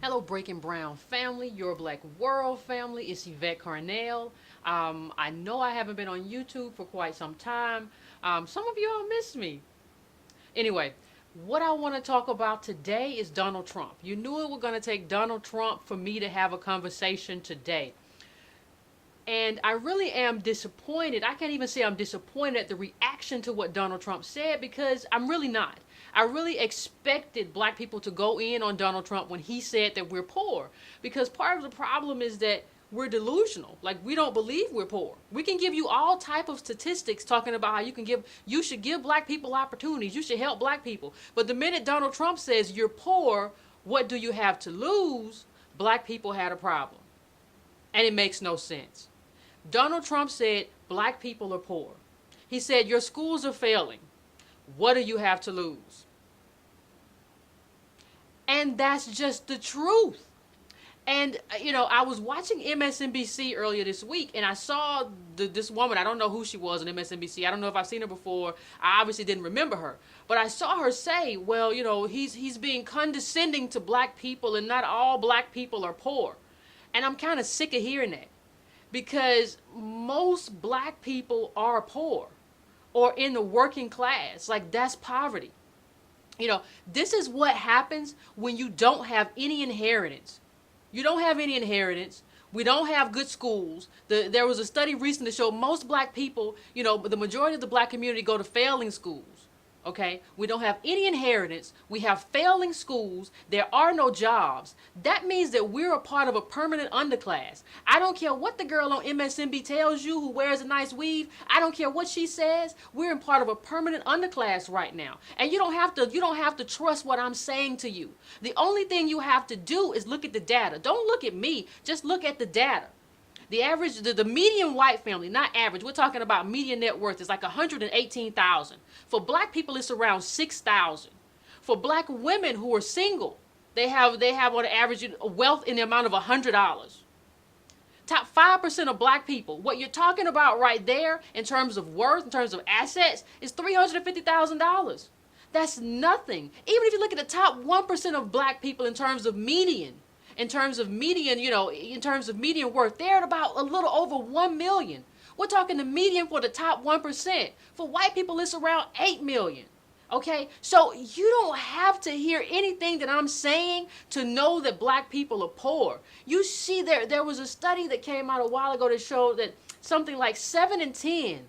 Hello, Breaking Brown family, your Black World family. It's Yvette Carnell. I know I haven't been on YouTube for quite some time. Some of you all missed me. Anyway, what I want to talk about today is Donald Trump. You knew it was going to take Donald Trump for me to have a conversation today. And I really am disappointed. I can't even say I'm disappointed at the reaction to what Donald Trump said because I'm really not. I really expected black people to go in on Donald Trump when he said that we're poor. Because part of the problem is that we're delusional. Like, we don't believe we're poor. We can give you all type of statistics talking about how you should give black people opportunities. You should help black people. But the minute Donald Trump says you're poor, what do you have to lose? Black people had a problem. And it makes no sense. Donald Trump said black people are poor. He said your schools are failing. What do you have to lose? And that's just the truth. And, I was watching MSNBC earlier this week, and I saw this woman. I don't know who she was on MSNBC. I don't know if I've seen her before. I obviously didn't remember her. But I saw her say, well, he's being condescending to black people, and not all black people are poor. And I'm kind of sick of hearing that. Because most black people are poor or in the working class. Like, that's poverty. This is what happens when you don't have any inheritance. You don't have any inheritance. We don't have good schools. There was a study recently that showed most black people, the majority of the black community go to failing schools. Okay, we don't have any inheritance. We have failing schools. There are no jobs. That means that we're a part of a permanent underclass. I don't care what the girl on MSNBC tells you who wears a nice weave. I don't care what she says. We're in part of a permanent underclass right now. And you don't have to trust what I'm saying to you. The only thing you have to do is look at the data. Don't look at me. Just look at the data. The average, the median white family, not average, we're talking about median net worth is like 118,000. For black people, it's around 6,000. For black women who are single, they have on average a wealth in the amount of $100. Top 5% of black people, what you're talking about right there in terms of worth, in terms of assets, is $350,000. That's nothing. Even if you look at the top 1% of black people in terms of median, in terms of median worth, they're at about a little over 1 million. We're talking the median for the top 1%. For white people, it's around 8 million. Okay, so you don't have to hear anything that I'm saying to know that black people are poor. You see, there was a study that came out a while ago that showed that something like 7 in 10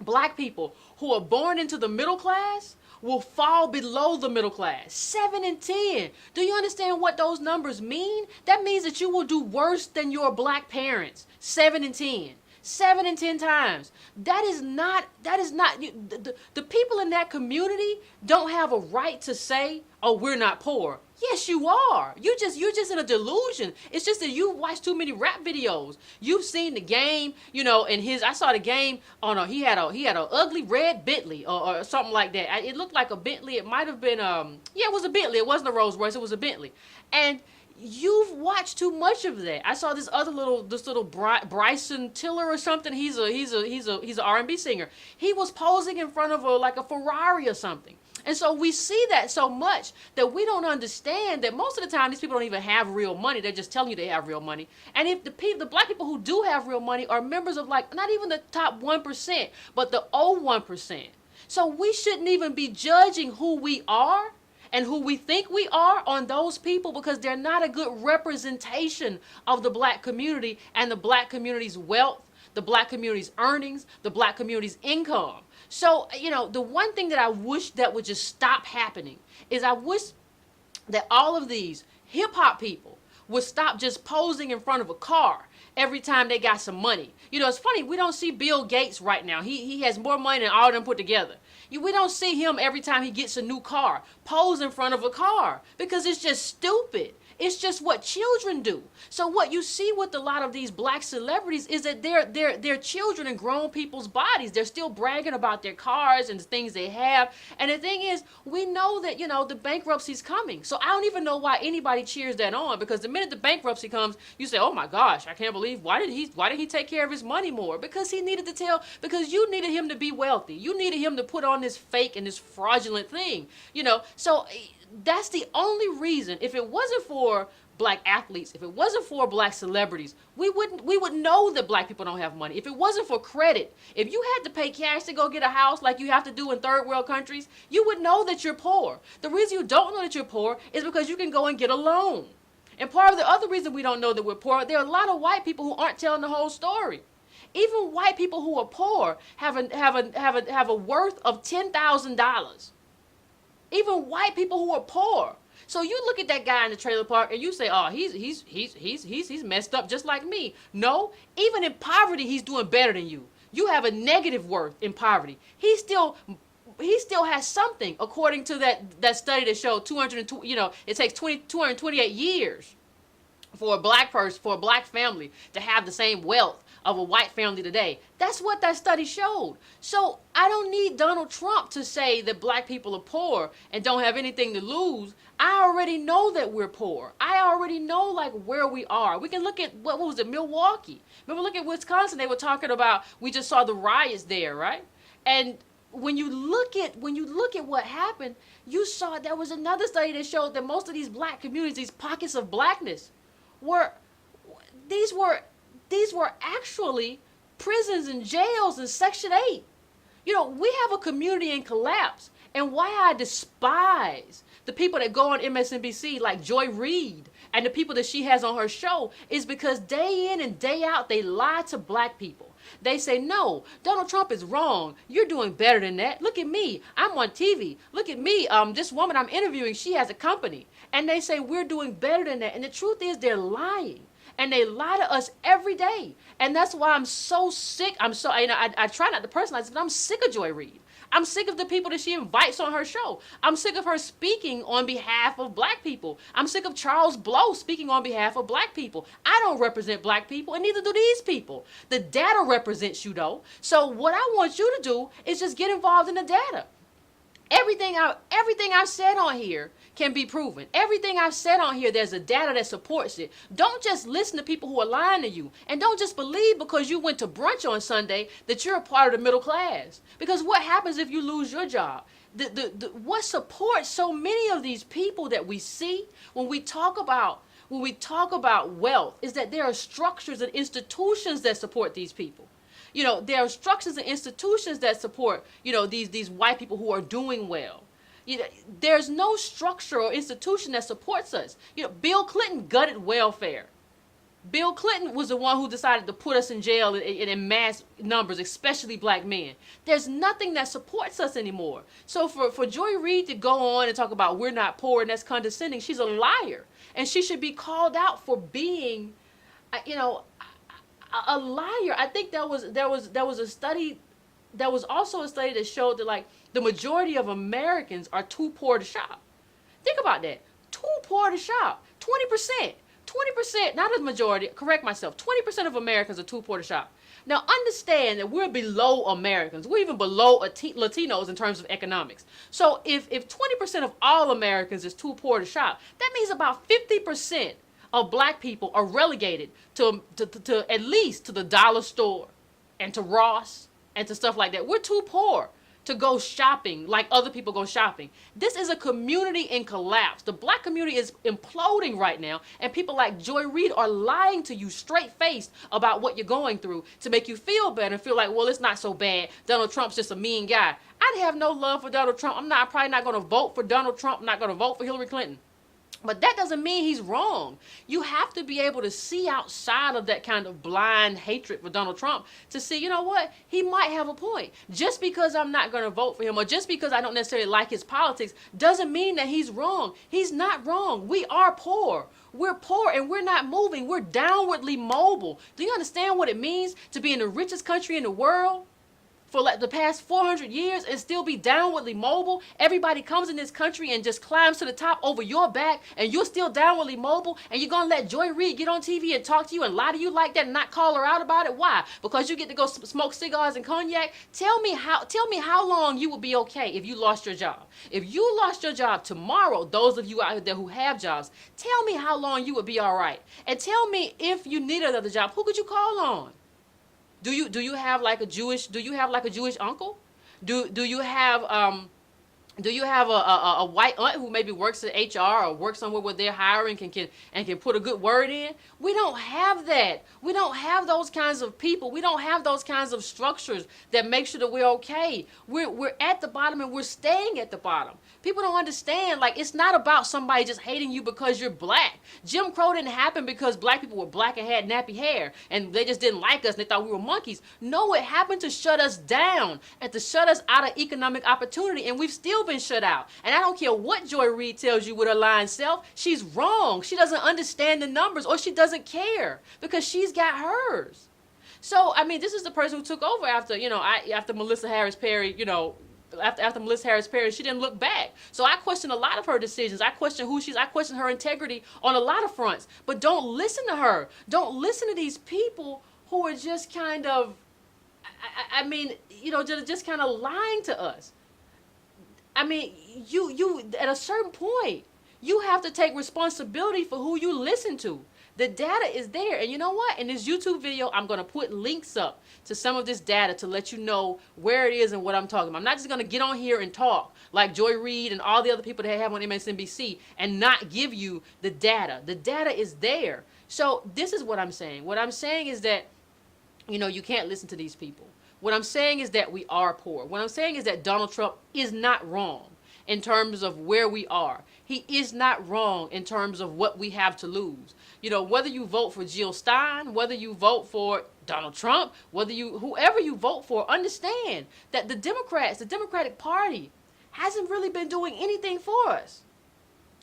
black people who are born into the middle class will fall below the middle class. 7 in 10. Do you understand what those numbers mean? That means that you will do worse than your black parents. 7 in 10. 7 in 10 times. That is not, the people in that community don't have a right to say, oh, we're not poor. Yes, you are. You're just in a delusion. It's just that you watch too many rap videos. You've seen the game, and I saw the game on he had a ugly red Bentley or something like that. It looked like a Bentley. It might have been, it was a Bentley. It wasn't a Rolls Royce. It was a Bentley. And you've watched too much of that. I saw this little Bryson Tiller or something. He's an R&B singer. He was posing in front of a Ferrari or something. And so we see that so much that we don't understand that most of the time these people don't even have real money. They're just telling you they have real money. And if the black people who do have real money are members of not even the top 1%, but the 0.1%. So we shouldn't even be judging who we are and who we think we are on those people because they're not a good representation of the black community and the black community's wealth, the black community's earnings, the black community's income. So, the one thing that I wish that would just stop happening is I wish that all of these hip hop people would stop just posing in front of a car every time they got some money. It's funny, we don't see Bill Gates right now. He has more money than all of them put together. We don't see him every time he gets a new car pose in front of a car because it's just stupid. It's just what children do. So what you see with a lot of these black celebrities is that they're children in grown people's bodies. They're still bragging about their cars and the things they have. And the thing is, we know that, the bankruptcy's coming. So I don't even know why anybody cheers that on, because the minute the bankruptcy comes, you say, oh my gosh, I can't believe, why did he take care of his money more? Because you needed him to be wealthy. You needed him to put on this fake and this fraudulent thing, So That's the only reason. If it wasn't for black athletes, if it wasn't for black celebrities, we would know that black people don't have money. If it wasn't for credit, if you had to pay cash to go get a house like you have to do in third world countries, you would know that you're poor. The reason you don't know that you're poor is because you can go and get a loan. And part of the other reason we don't know that we're poor, there are a lot of white people who aren't telling the whole story. Even white people who are poor have a worth of $10,000. Even white people who are poor. So you look at that guy in the trailer park and you say, "Oh, he's messed up just like me." No, even in poverty, he's doing better than you. You have a negative worth in poverty. He still has something, according to that study that showed 202. It takes 228 years for a black person, for a black family to have the same wealth of a white family today. That's what that study showed. So I don't need Donald Trump to say that black people are poor and don't have anything to lose. I already know that we're poor. I already know like where we are. We can look at what was it, Milwaukee. Remember, look at Wisconsin. They were talking about, we just saw the riots there, right? And when you look at what happened, you saw there was another study that showed that most of these black communities, these pockets of blackness, were actually prisons and jails and Section 8. We have a community in collapse. And why I despise the people that go on MSNBC like Joy Reid and the people that she has on her show is because day in and day out, they lie to black people. They say, "No, Donald Trump is wrong. You're doing better than that. Look at me. I'm on TV. Look at me. This woman I'm interviewing, she has a company." And they say, "We're doing better than that." And the truth is they're lying. And they lie to us every day. And that's why I'm so sick. I try not to personalize it, but I'm sick of Joy Reid. I'm sick of the people that she invites on her show. I'm sick of her speaking on behalf of black people. I'm sick of Charles Blow speaking on behalf of black people. I don't represent black people, and neither do these people. The data represents you, though. So what I want you to do is just get involved in the data. Everything I've said on here can be proven. Everything I've said on here, there's a data that supports it. Don't just listen to people who are lying to you. And don't just believe because you went to brunch on Sunday that you're a part of the middle class. Because what happens if you lose your job? What supports so many of these people that we see when we talk about wealth is that there are structures and institutions that support these people. There are structures and institutions that support, these white people who are doing well. There's no structure or institution that supports us. Bill Clinton gutted welfare. Bill Clinton was the one who decided to put us in jail in mass numbers, especially black men. There's nothing that supports us anymore. So for Joy Reid to go on and talk about we're not poor and that's condescending, she's a liar. And she should be called out for being, a liar. I think there was a study. There was also a study that showed that like the majority of Americans are too poor to shop. Think about that. Too poor to shop. 20%. 20%, not a majority, correct myself. 20% of Americans are too poor to shop. Now understand that we're below Americans. We're even below Latinos in terms of economics. So if 20% of all Americans is too poor to shop, that means about 50% of black people are relegated to at least to the dollar store and to Ross and to stuff like that. We're too poor to go shopping like other people go shopping. This is a community in collapse. The black community is imploding right now, and people like Joy Reid are lying to you straight-faced about what you're going through to make you feel better and feel like, well, it's not so bad. Donald Trump's just a mean guy. I have no love for Donald Trump. I'm probably not going to vote for Donald Trump. I'm not going to vote for Hillary Clinton. But that doesn't mean he's wrong. You have to be able to see outside of that kind of blind hatred for Donald Trump to see, you know what, he might have a point. Just because I'm not going to vote for him or just because I don't necessarily like his politics doesn't mean that he's wrong. He's not wrong. We are poor. We're poor and we're not moving. We're downwardly mobile. Do you understand what it means to be in the richest country in the world for like the past 400 years and still be downwardly mobile? Everybody comes in this country and just climbs to the top over your back, and you're still downwardly mobile, and you're gonna let Joy Reid get on TV and talk to you and lie to you like that and not call her out about it? Why? Because you get to go smoke cigars and cognac? Tell me how long you would be okay if you lost your job. If you lost your job tomorrow, those of you out there who have jobs, tell me how long you would be all right. And tell me if you need another job, who could you call on? Do you have like a Jewish uncle? Do you have Do you have a white aunt who maybe works at HR or works somewhere where they're hiring can put a good word in? We don't have that. We don't have those kinds of people. We don't have those kinds of structures that make sure that we're okay. We're at the bottom and we're staying at the bottom. People don't understand. Like, it's not about somebody just hating you because you're black. Jim Crow didn't happen because black people were black and had nappy hair and they just didn't like us and they thought we were monkeys. No, it happened to shut us down and to shut us out of economic opportunity, and we've still been shut out. And I don't care what Joy Reid tells you with her lying self, she's wrong. She doesn't understand the numbers, or she doesn't care, because she's got hers. So, I mean, this is the person who took over after, after Melissa Harris Perry, after Melissa Harris Perry, she didn't look back. So I question a lot of her decisions. I question I question her integrity on a lot of fronts. But don't listen to her. Don't listen to these people who are just kind of, just kind of lying to us. I mean, you at a certain point, you have to take responsibility for who you listen to. The data is there. And you know what? In this YouTube video, I'm going to put links up to some of this data to let you know where it is and what I'm talking about. I'm not just going to get on here and talk like Joy Reid and all the other people that I have on MSNBC and not give you the data. The data is there. So this is what I'm saying. What I'm saying is that, you can't listen to these people. What I'm saying is that we are poor. What I'm saying is that Donald Trump is not wrong in terms of where we are. He is not wrong in terms of what we have to lose. Whether you vote for Jill Stein, whether you vote for Donald Trump, whoever you vote for, understand that the Democratic Party, hasn't really been doing anything for us.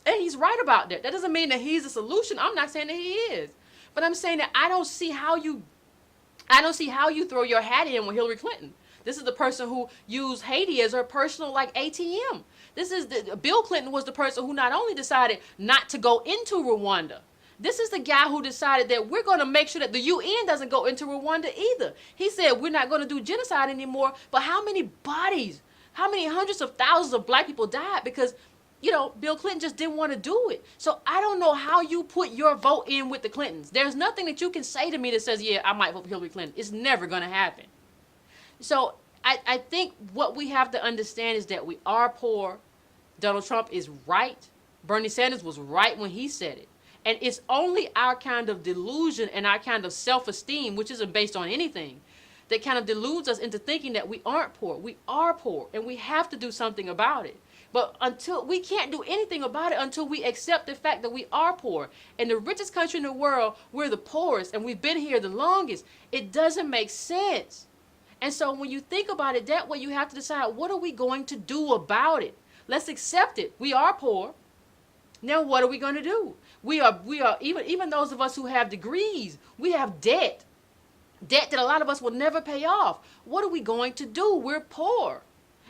And he's right about that. That doesn't mean that he's the solution. I'm not saying that he is. But I'm saying that I don't see how you throw your hat in with Hillary Clinton. This is the person who used Haiti as her personal ATM. Bill Clinton was the person who not only decided not to go into Rwanda. This is the guy who decided that we're going to make sure that the UN doesn't go into Rwanda either. He said we're not going to do genocide anymore. But how many bodies, how many hundreds of thousands of black people died because, Bill Clinton just didn't want to do it. So I don't know how you put your vote in with the Clintons. There's nothing that you can say to me that says, yeah, I might vote for Hillary Clinton. It's never going to happen. So I think what we have to understand is that we are poor. Donald Trump is right. Bernie Sanders was right when he said it. And it's only our kind of delusion and our kind of self-esteem, which isn't based on anything, that kind of deludes us into thinking that we aren't poor. We are poor, and we have to do something about it. But we can't do anything about it until we accept the fact that we are poor. In the richest country in the world, we're the poorest, and we've been here the longest. It doesn't make sense. And so when you think about it that way, you have to decide, what are we going to do about it? Let's accept it. We are poor. Now what are we going to do? We are even those of us who have degrees, we have debt that a lot of us will never pay off. What are we going to do? We're poor.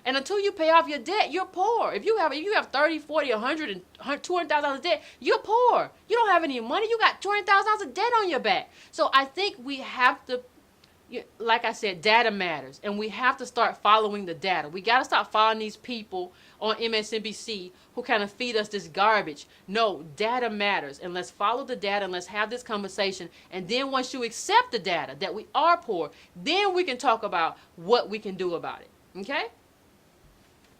And until you pay off your debt, you're poor. If you have 30, 40, 100, and $200,000 of debt, you're poor. You don't have any money. You got $200,000 of debt on your back. So I think we have to, like I said, data matters. And we have to start following the data. We got to stop following these people on MSNBC who kind of feed us this garbage. No, data matters. And let's follow the data and let's have this conversation. And then once you accept the data that we are poor, then we can talk about what we can do about it. Okay?